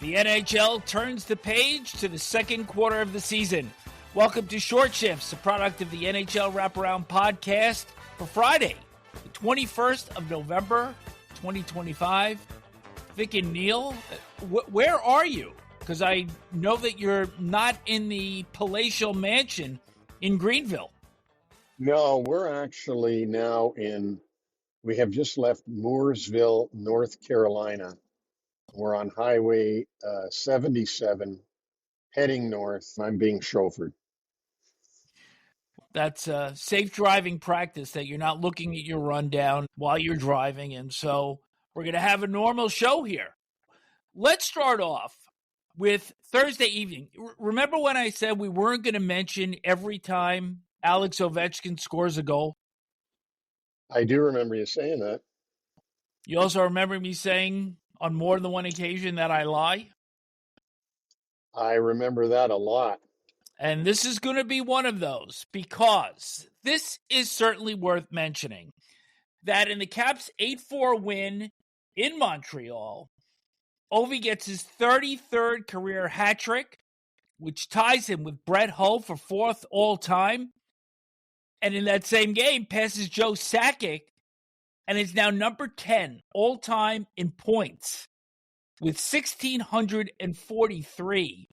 The NHL turns the page to the second quarter of the season. Welcome to Short Shifts, a product of the NHL Wraparound podcast for Friday, the 21st of November, 2025. Vic and Neil, where are you? Because I know that you're not in the palatial mansion in Greenville. No, we're actually now we have just left Mooresville, North Carolina. We're on Highway 77 heading north. I'm being chauffeured. That's a safe driving practice that you're not looking at your rundown while you're driving. And so we're going to have a normal show here. Let's start off with Thursday evening. Remember when I said we weren't going to mention every time Alex Ovechkin scores a goal? I do remember you saying that. You also remember me saying on more than one occasion that I lie? I remember that a lot. And this is going to be one of those, because this is certainly worth mentioning, that in the Caps' 8-4 win in Montreal, Ovi gets his 33rd career hat trick, which ties him with Brett Hull for fourth all-time. And in that same game, passes Joe Sakic and is now number 10 all-time in points with 1,643.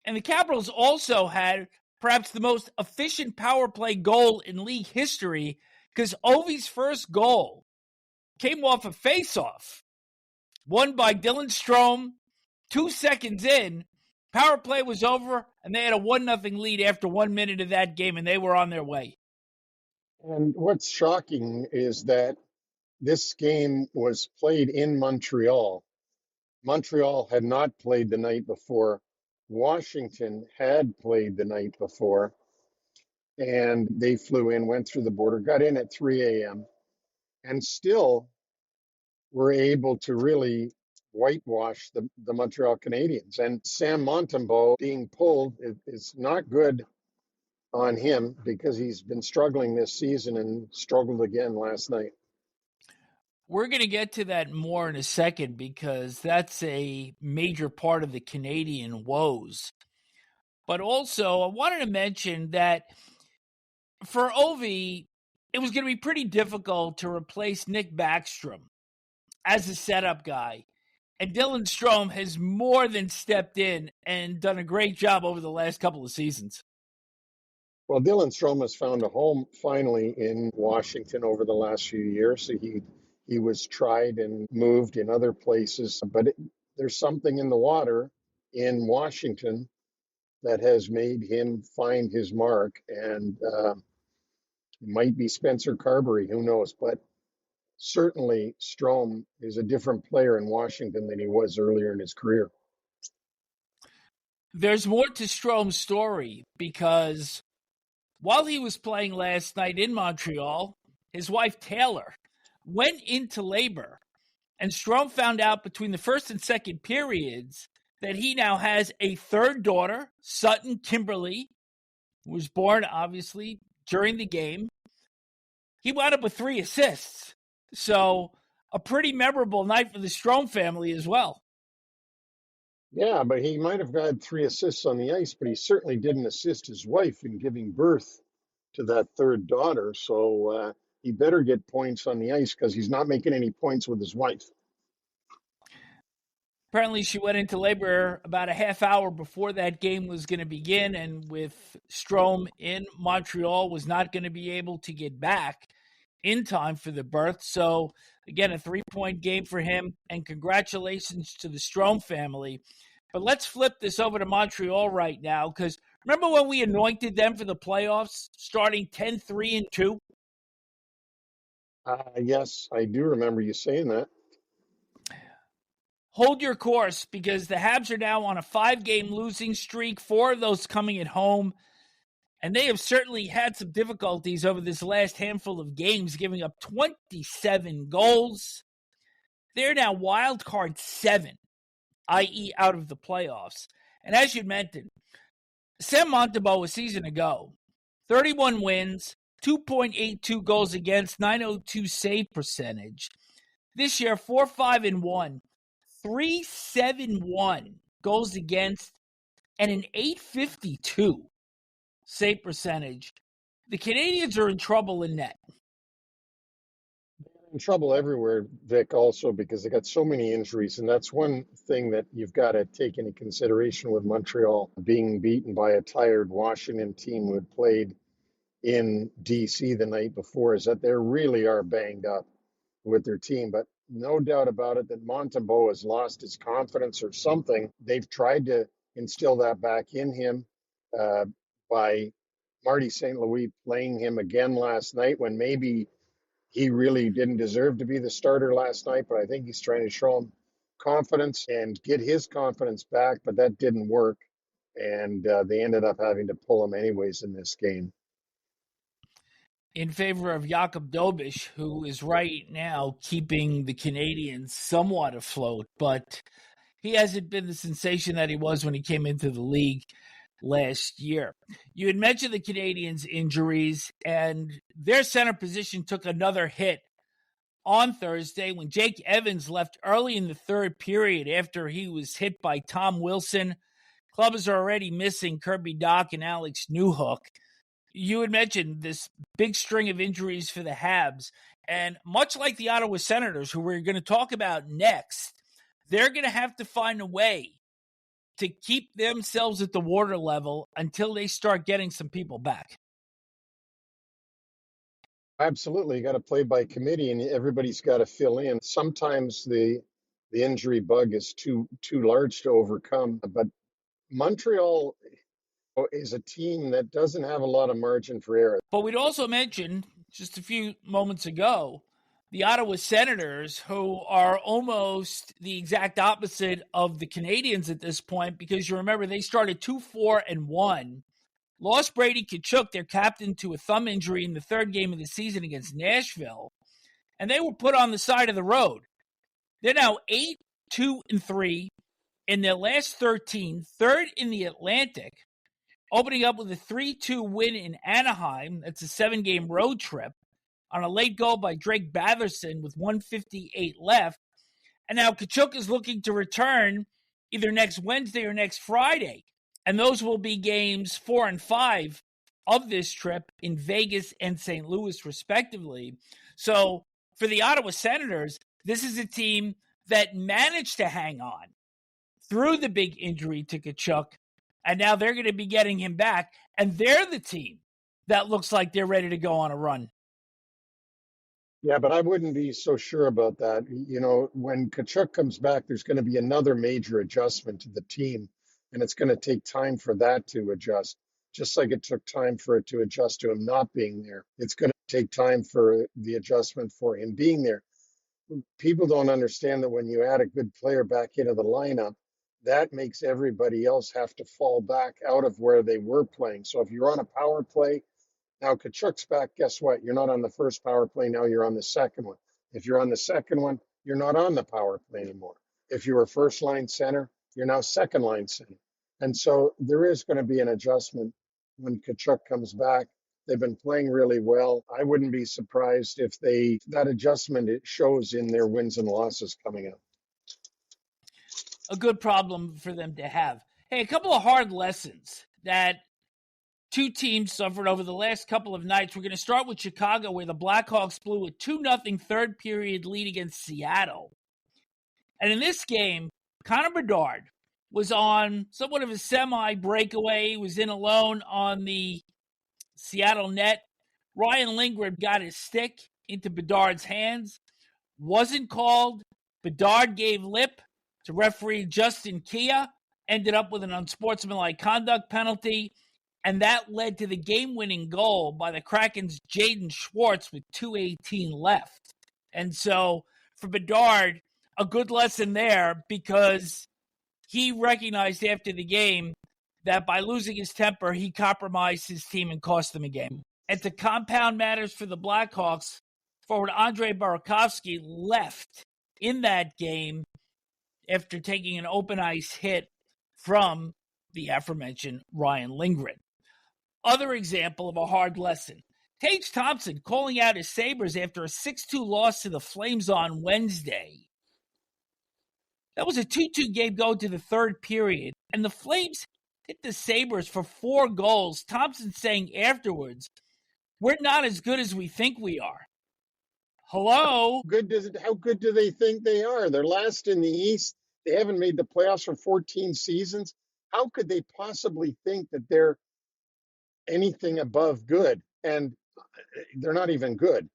And the Capitals also had perhaps the most efficient power play goal in league history, because Ovi's first goal came off a faceoff, won by Dylan Strome. 2 seconds in, power play was over, and they had a 1-0 lead after 1 minute of that game, and they were on their way. And what's shocking is that this game was played in Montreal. Montreal had not played the night before. Washington had played the night before, and they flew in, went through the border, got in at 3 a.m., and still were able to really whitewash the Montreal Canadiens. And Sam Montembeault being pulled is not good on him, because he's been struggling this season and struggled again last night. We're going to get to that more in a second, because that's a major part of the Canadian woes. But also, I wanted to mention that for Ovi, it was going to be pretty difficult to replace Nick Backstrom as a setup guy. And Dylan Strome has more than stepped in and done a great job over the last couple of seasons. Well, Dylan Strome has found a home finally in Washington over the last few years. So he was tried and moved in other places, but there's something in the water in Washington that has made him find his mark, and it might be Spencer Carberry, who knows, but certainly Strome is a different player in Washington than he was earlier in his career. There's more to Strome's story, because while he was playing last night in Montreal, his wife Taylor went into labor, and Strome found out between the first and second periods that he now has a third daughter, Sutton Kimberly, who was born, obviously, during the game. He wound up with 3 assists. So a pretty memorable night for the Strome family as well. Yeah, but he might have had 3 assists on the ice, but he certainly didn't assist his wife in giving birth to that third daughter. So he better get points on the ice, because he's not making any points with his wife. Apparently, she went into labor about a half hour before that game was going to begin, and with Strome in Montreal, was not going to be able to get back in time for the birth. So, again, a 3-point game for him, and congratulations to the Strome family. But let's flip this over to Montreal right now, because remember when we anointed them for the playoffs, starting 10-3-2? Yes, I do remember you saying that. Hold your course, because the Habs are now on a 5-game losing streak, 4 of those coming at home. And they have certainly had some difficulties over this last handful of games, giving up 27 goals. They're now wild card 7, i.e. out of the playoffs. And as you mentioned, Sam Montembeault a season ago, 31 wins, 2.82 goals against, .902 save percentage. This year, 4-5-1, .371 goals against and an .852 save percentage. The Canadiens are in trouble in net. In trouble everywhere, Vic, also because they got so many injuries. And that's one thing that you've got to take into consideration with Montreal being beaten by a tired Washington team who had played in DC the night before, is that they really are banged up with their team. But no doubt about it that Montembeault has lost his confidence or something. They've tried to instill that back in him by Marty St. Louis playing him again last night when maybe he really didn't deserve to be the starter last night, but I think he's trying to show him confidence and get his confidence back, but that didn't work. And they ended up having to pull him anyways in this game. In favor of Jakub Dobeš, who is right now keeping the Canadiens somewhat afloat, but he hasn't been the sensation that he was when he came into the league last year. You had mentioned the Canadiens' injuries, and their center position took another hit on Thursday when Jake Evans left early in the third period after he was hit by Tom Wilson. Clubbers are already missing Kirby Dach and Alex Newhook. You had mentioned this big string of injuries for the Habs, and much like the Ottawa Senators, who we're going to talk about next, they're going to have to find a way to keep themselves at the water level until they start getting some people back. Absolutely. You got to play by committee and everybody's got to fill in. Sometimes the injury bug is too large to overcome, but Montreal is a team that doesn't have a lot of margin for error. But we'd also mention just a few moments ago the Ottawa Senators, who are almost the exact opposite of the Canadiens at this point, because you remember they started 2-4-1, lost Brady Tkachuk, their captain, to a thumb injury in the third game of the season against Nashville, and they were put on the side of the road. They're now 8-2-3 in their last 13, third in the Atlantic, opening up with a 3-2 win in Anaheim. That's a 7-game road trip on a late goal by Drake Batherson with 1:58 left. And now Tkachuk is looking to return either next Wednesday or next Friday. And those will be games 4 and 5 of this trip in Vegas and St. Louis, respectively. So for the Ottawa Senators, this is a team that managed to hang on through the big injury to Tkachuk, and now they're going to be getting him back, and they're the team that looks like they're ready to go on a run. Yeah, but I wouldn't be so sure about that. You know, when Tkachuk comes back, there's going to be another major adjustment to the team, and it's going to take time for that to adjust, just like it took time for it to adjust to him not being there. It's going to take time for the adjustment for him being there. People don't understand that when you add a good player back into the lineup, that makes everybody else have to fall back out of where they were playing. So if you're on a power play, now Tkachuk's back, guess what? You're not on the first power play, now you're on the second one. If you're on the second one, you're not on the power play anymore. If you were first line center, you're now second line center. And so there is going to be an adjustment when Tkachuk comes back. They've been playing really well. I wouldn't be surprised if that adjustment it shows in their wins and losses coming up. A good problem for them to have. Hey, a couple of hard lessons that two teams suffered over the last couple of nights. We're going to start with Chicago, where the Blackhawks blew a 2-0 third period lead against Seattle. And in this game, Connor Bedard was on somewhat of a semi-breakaway. He was in alone on the Seattle net. Ryan Lindgren got his stick into Bedard's hands. Wasn't called. Bedard gave lip to referee Justin Kia. Ended up with an unsportsmanlike conduct penalty. And that led to the game-winning goal by the Kraken's Jaden Schwartz with 2:18 left. And so for Bedard, a good lesson there, because he recognized after the game that by losing his temper, he compromised his team and cost them a game. And to compound matters for the Blackhawks, forward Andrei Burakovsky left in that game after taking an open ice hit from the aforementioned Ryan Lindgren. Other example of a hard lesson. Tage Thompson calling out his Sabres after a 6-2 loss to the Flames on Wednesday. That was a 2-2 game going to the third period, and the Flames hit the Sabres for 4 goals. Thompson saying afterwards, "We're not as good as we think we are." Hello? How good do they think they are? They're last in the East. They haven't made the playoffs for 14 seasons. How could they possibly think that they're anything above good? And they're not even good.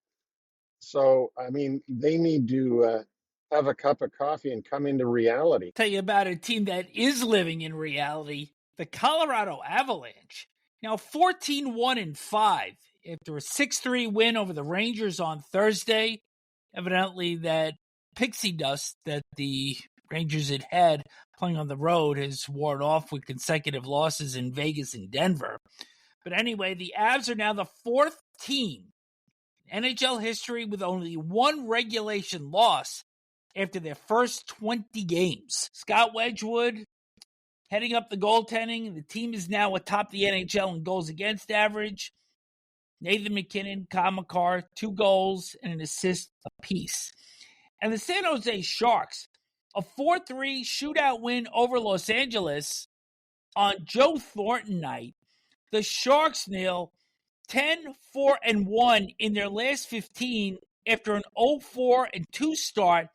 So, I mean, they need to have a cup of coffee and come into reality. Tell you about a team that is living in reality, the Colorado Avalanche. Now 14-1-5 after a 6-3 win over the Rangers on Thursday. Evidently that pixie dust that the Rangers had playing on the road has worn off with consecutive losses in Vegas and Denver. But anyway, the Avs are now the 4th team in NHL history with only 1 regulation loss after their first 20 games. Scott Wedgwood heading up the goaltending. The team is now atop the NHL in goals against average. Nathan McKinnon, Kyle McCarr, 2 goals and an assist apiece. And the San Jose Sharks, a 4-3 shootout win over Los Angeles on Joe Thornton night. The Sharks, Neil, 10-4-1 in their last 15 after an 0-4-2 start,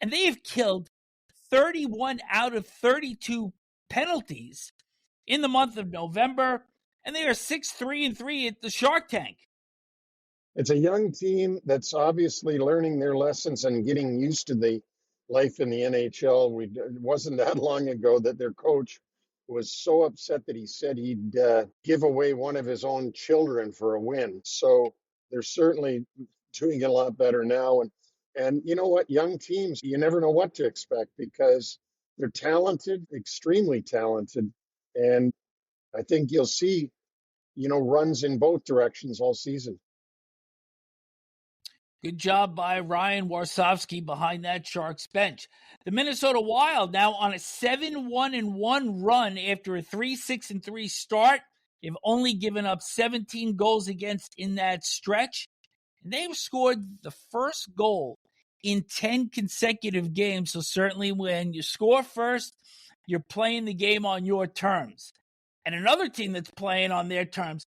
and they have killed 31 out of 32 penalties in the month of November, and they are 6-3-3 at the Shark Tank. It's a young team that's obviously learning their lessons and getting used to the life in the NHL. It wasn't that long ago that their coach was so upset that he said he'd give away one of his own children for a win. So they're certainly doing it a lot better now. And you know what? Young teams, you never know what to expect because they're talented, extremely talented. And I think you'll see, runs in both directions all season. Good job by Ryan Warsofsky behind that Sharks bench. The Minnesota Wild now on a 7-1-1 run after a 3-6-3 start. They've only given up 17 goals against in that stretch. And they've scored the first goal in 10 consecutive games. So certainly when you score first, you're playing the game on your terms. And another team that's playing on their terms,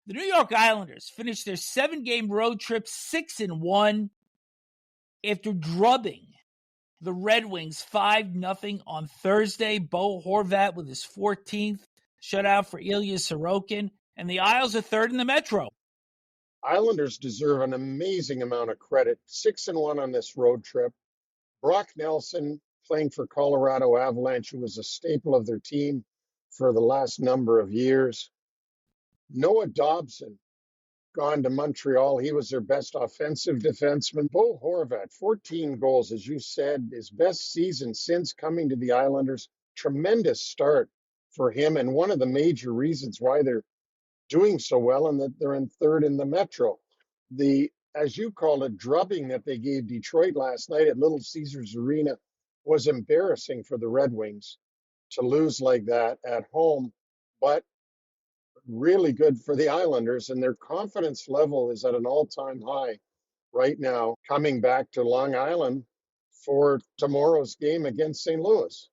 the New York Islanders finished their 7-game road trip 6-1 after drubbing the Red Wings 5-0 on Thursday. Bo Horvat with his 14th shutout for Ilya Sorokin, and the Isles are 3rd in the Metro. Islanders deserve an amazing amount of credit. 6-1 on this road trip. Brock Nelson playing for Colorado Avalanche, who was a staple of their team for the last number of years. Noah Dobson gone to Montreal. He was their best offensive defenseman. Bo Horvat, 14 goals, as you said, his best season since coming to the Islanders. Tremendous start for him, and one of the major reasons why they're doing so well and that they're in 3rd in the Metro. The, as you call it, drubbing that they gave Detroit last night at Little Caesars Arena was embarrassing for the Red Wings to lose like that at home, but really good for the Islanders, and their confidence level is at an all-time high right now, coming back to Long Island for tomorrow's game against St. Louis.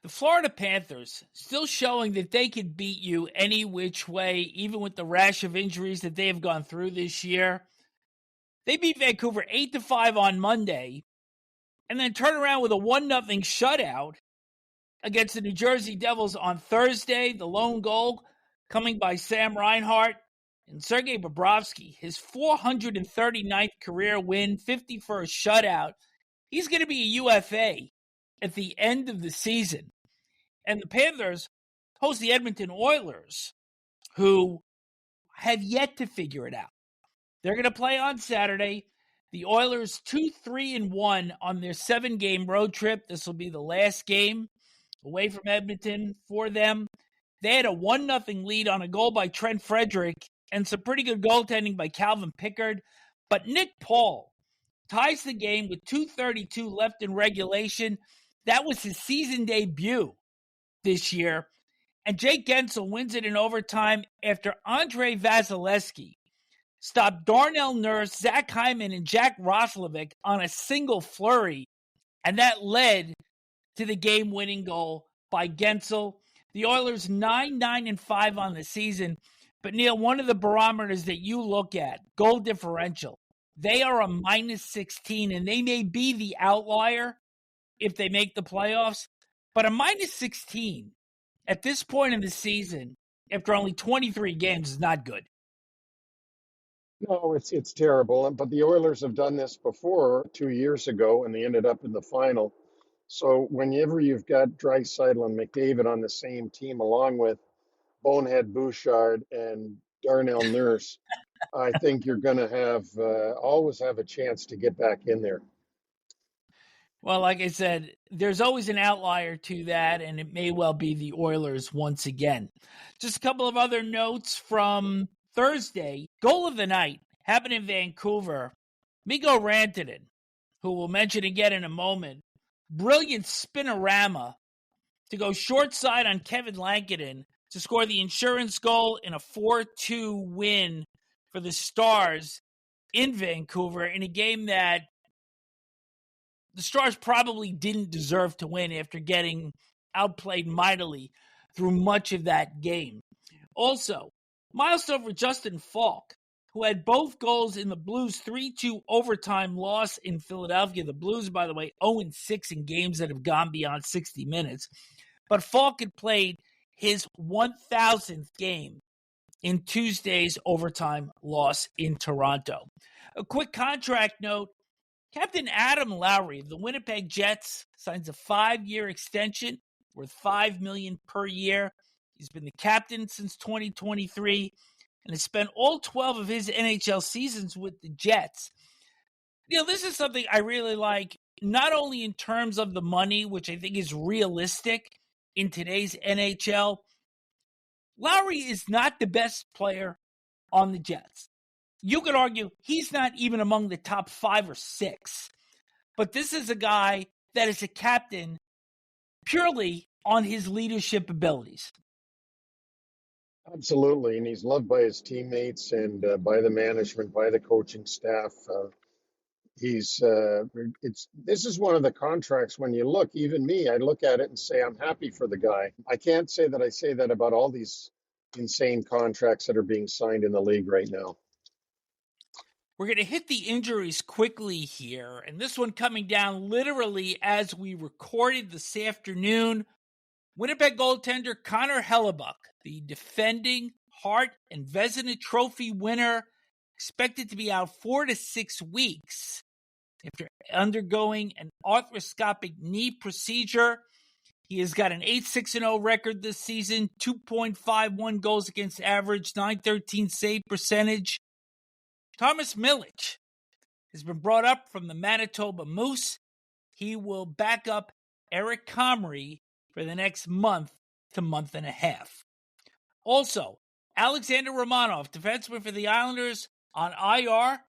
The Florida Panthers still showing that they can beat you any which way, even with the rash of injuries that they have gone through this year. They beat Vancouver 8-5 on Monday, and then turn around with a 1-0 shutout against the New Jersey Devils on Thursday. The lone goal coming by Sam Reinhart and Sergei Bobrovsky, his 439th career win, 51st shutout. He's going to be a UFA at the end of the season. And the Panthers host the Edmonton Oilers, who have yet to figure it out. They're going to play on Saturday. The Oilers 2-3-1 on their 7-game road trip. This will be the last game away from Edmonton for them. They had a 1-0 lead on a goal by Trent Frederick and some pretty good goaltending by Calvin Pickard. But Nick Paul ties the game with 2:32 left in regulation. That was his season debut this year. And Jake Gensel wins it in overtime after Andre Vasilevsky stopped Darnell Nurse, Zach Hyman, and Jack Roslovic on a single flurry And that led to the game-winning goal by Gensel. The Oilers 9-5 on the season. But, Neil, one of the barometers that you look at, goal differential, they are a -16, and they may be the outlier if they make the playoffs. But a -16 at this point in the season, after only 23 games, is not good. No, it's terrible. But the Oilers have done this before 2 years ago, and they ended up in the final. So whenever you've got Draisaitl and McDavid on the same team, along with Bonehead Bouchard and Darnell Nurse, I think you're going to have always have a chance to get back in there. Well, like I said, there's always an outlier to that, and it may well be the Oilers once again. Just a couple of other notes from Thursday. Goal of the night happened in Vancouver. Mikko Rantanen, who we'll mention again in a moment, brilliant spinorama to go short side on Kevin Lankinen to score the insurance goal in a 4-2 win for the Stars in Vancouver in a game that the Stars probably didn't deserve to win after getting outplayed mightily through much of that game. Also, milestone for Justin Falk, who had both goals in the Blues' 3-2 overtime loss in Philadelphia. The Blues, by the way, 0-6 in games that have gone beyond 60 minutes. But Falk had played his 1,000th game in Tuesday's overtime loss in Toronto. A quick contract note. Captain Adam Lowry of the Winnipeg Jets signs a 5-year extension worth $5 million per year. He's been the captain since 2023 and has spent all 12 of his NHL seasons with the Jets. You know, this is something I really like, not only in terms of the money, which I think is realistic in today's NHL. Lowry is not the best player on the Jets. You could argue he's not even among the top 5 or 6. But this is a guy that is a captain purely on his leadership abilities. Absolutely, and he's loved by his teammates and by the management, by the coaching staff. This is one of the contracts. When you look, even me, I look at it and say I'm happy for the guy. I can't say that I say that about all these insane contracts that are being signed in the league right now. We're going to hit the injuries quickly here, and this one coming down literally as we recorded this afternoon. Winnipeg goaltender Connor Hellebuck, the defending Hart and Vezina Trophy winner, expected to be out 4 to 6 weeks after undergoing an arthroscopic knee procedure. He has got an 8-6-0 record this season, 2.51 goals against average, .913 save percentage. Thomas Milic has been brought up from the Manitoba Moose. He will back up Eric Comrie for the next month to month and a half. Also, Alexander Romanov, defenseman for the Islanders, on IR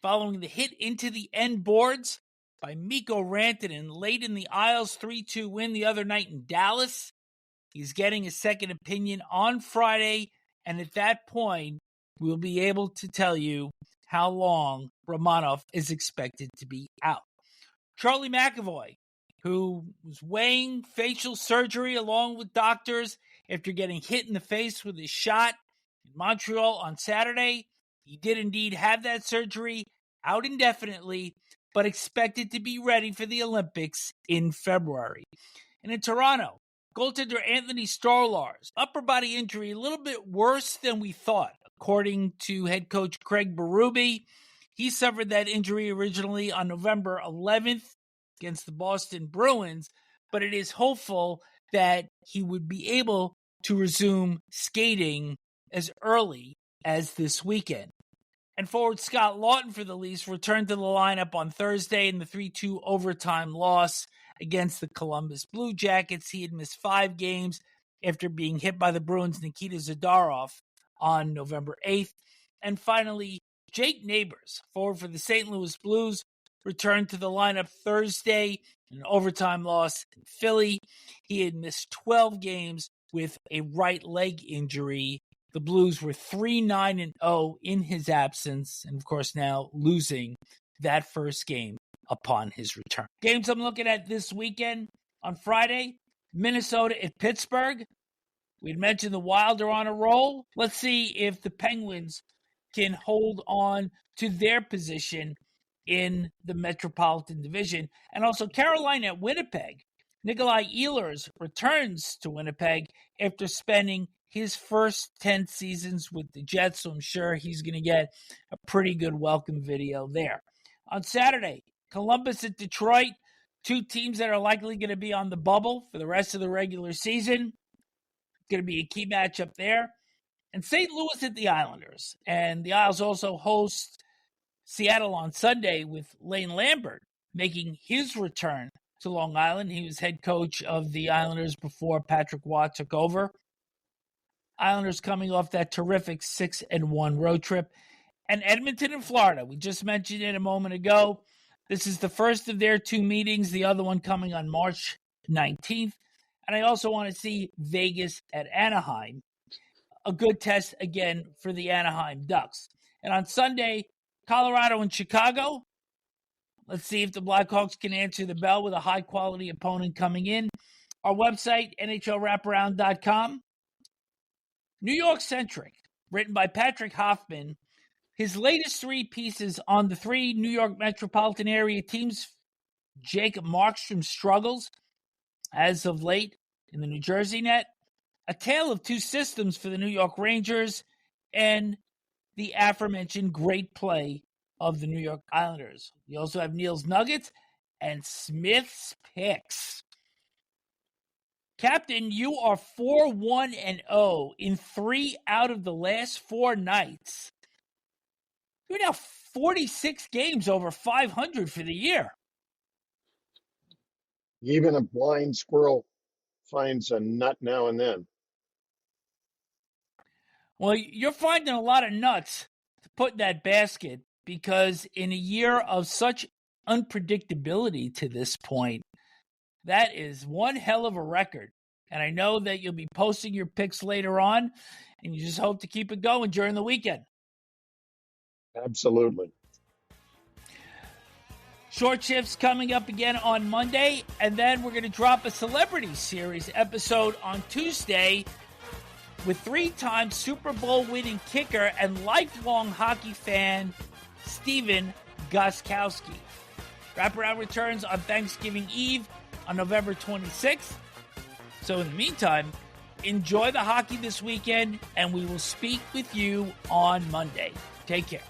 following the hit into the end boards by Mikko Rantanen late in the Isles' 3-2 win the other night in Dallas. He's getting a second opinion on Friday, and at that point, we'll be able to tell you how long Romanov is expected to be out. Charlie McAvoy, who was weighing facial surgery along with doctors after getting hit in the face with his shot in Montreal on Saturday. He did indeed have that surgery, out indefinitely, but expected to be ready for the Olympics in February. And in Toronto, goaltender Anthony Stolarz, upper body injury, a little bit worse than we thought, according to head coach Craig Berube. He suffered that injury originally on November 11th against the Boston Bruins, but it is hopeful that he would be able to resume skating as early as this weekend. And forward Scott Lawton for the Leafs returned to the lineup on Thursday in the 3-2 overtime loss against the Columbus Blue Jackets. He had missed 5 games after being hit by the Bruins' Nikita Zadorov on November 8th. And finally, Jake Neighbors, forward for the St. Louis Blues, returned to the lineup Thursday in an overtime loss in Philly. He had missed 12 games with a right leg injury. The Blues were 3-9-0 in his absence, and of course now losing that first game upon his return. Games I'm looking at this weekend on Friday, Minnesota at Pittsburgh. We'd mentioned the Wild are on a roll. Let's see if the Penguins can hold on to their position in the Metropolitan Division. And also Carolina at Winnipeg. Nikolai Ehlers returns to Winnipeg after spending his first 10 seasons with the Jets, so I'm sure he's going to get a pretty good welcome video there. On Saturday, Columbus at Detroit, two teams that are likely going to be on the bubble for the rest of the regular season. Going to be a key matchup there. And St. Louis at the Islanders. And the Isles also host Seattle on Sunday with Lane Lambert making his return to Long Island. He was head coach of the Islanders before Patrick Waugh took over. Islanders coming off that terrific 6-1 road trip. And Edmonton in Florida. We just mentioned it a moment ago. This is the first of their two meetings, the other one coming on March 19th. And I also want to see Vegas at Anaheim. A good test again for the Anaheim Ducks. And on Sunday, Colorado and Chicago. Let's see if the Blackhawks can answer the bell with a high-quality opponent coming in. Our website, NHLWraparound.com. New York-centric, written by Patrick Hoffman. His latest three pieces on the three New York metropolitan area teams, Jacob Markstrom's struggles as of late in the New Jersey net, a tale of two systems for the New York Rangers, and the aforementioned great play of the New York Islanders. You also have Neil's Nuggets and Smith's Picks. Captain, you are 4-1-0 in 3 out of the last 4 nights. You're now 46 games over 500 for the year. Even a blind squirrel finds a nut now and then. Well, you're finding a lot of nuts to put in that basket because in a year of such unpredictability to this point, that is one hell of a record. And I know that you'll be posting your picks later on, and you just hope to keep it going during the weekend. Absolutely. Short shifts coming up again on Monday, and then we're going to drop a Celebrity Series episode on Tuesday with 3-time Super Bowl winning kicker and lifelong hockey fan Steven Gostkowski. Wraparound returns on Thanksgiving Eve on November 26th. So in the meantime, enjoy the hockey this weekend, and we will speak with you on Monday. Take care.